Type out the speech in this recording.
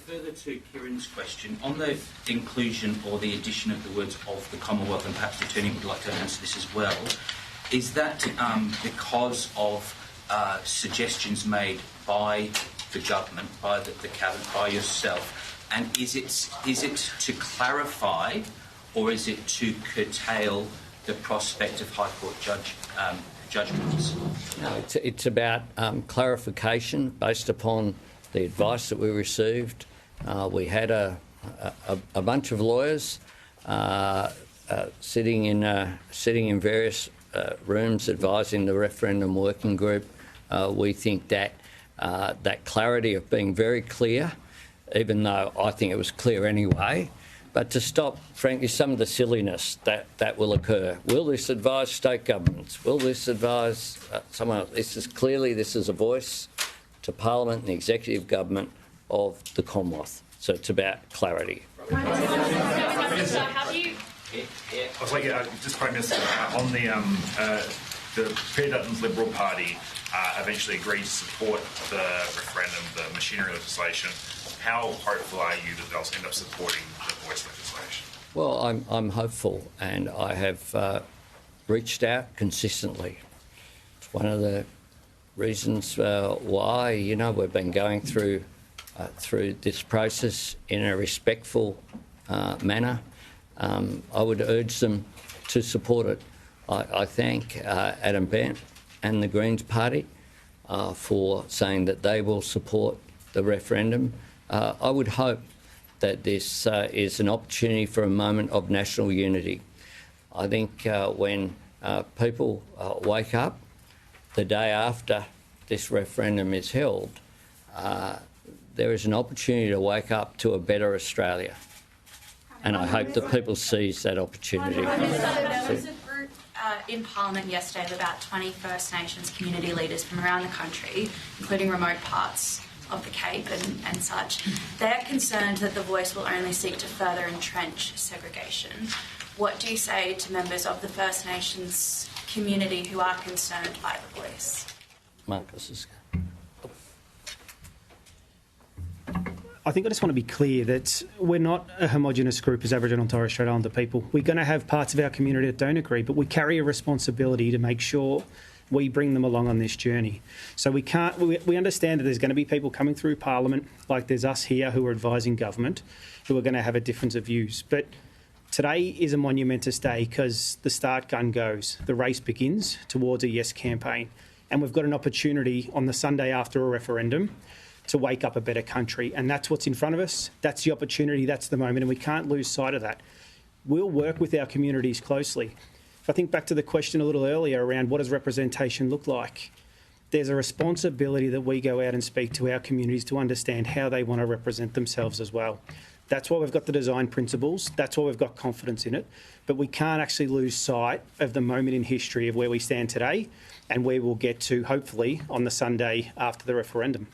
further to Kieran's question, on the inclusion or the addition of the words of the Commonwealth, and perhaps the Attorney would like to answer this as well, is that because of suggestions made by the government, by the Cabinet, by yourself, and is it to clarify or is it to curtail the prospect of High Court judgments? No, it's about clarification based upon the advice that we received. We had a bunch of lawyers sitting in various rooms advising the referendum working group. We think that that clarity of being very clear, even though I think it was clear anyway, but to stop, frankly, some of the silliness that will occur. Will this advise state governments? Will this advise someone else? This is a voice to Parliament and the executive government of the Commonwealth. So it's about clarity. Just Prime Minister, on the Peter Dutton's Liberal Party eventually agreed to support the referendum, the machinery legislation. How hopeful are you that they'll end up supporting the voice legislation? Well, I'm hopeful, and I have reached out consistently. It's one of the reasons why, we've been going through this process in a respectful manner. I would urge them to support it. I thank Adam Bent and the Greens Party for saying that they will support the referendum. I would hope that this is an opportunity for a moment of national unity. I think when people wake up the day after this referendum is held, there is an opportunity to wake up to a better Australia. And I hope that people seize that opportunity. There was a group in Parliament yesterday of about 20 First Nations community leaders from around the country, including remote parts of the Cape and such. They're concerned that the Voice will only seek to further entrench segregation. What do you say to members of the First Nations community who are concerned by the Voice? Marcus is... I think I just want to be clear that we're not a homogenous group as Aboriginal and Torres Strait Islander people. We're going to have parts of our community that don't agree, but we carry a responsibility to make sure we bring them along on this journey. So we understand that there's going to be people coming through Parliament, like there's us here who are advising government, who are going to have a difference of views. But today is a monumentous day because the start gun goes. The race begins towards a yes campaign. And we've got an opportunity on the Sunday after a referendum to wake up a better country. And that's what's in front of us. That's the opportunity. That's the moment. And we can't lose sight of that. We'll work with our communities closely. If I think back to the question a little earlier around what does representation look like, there's a responsibility that we go out and speak to our communities to understand how they want to represent themselves as well. That's why we've got the design principles. That's why we've got confidence in it. But we can't actually lose sight of the moment in history of where we stand today and where we'll get to, hopefully, on the Sunday after the referendum.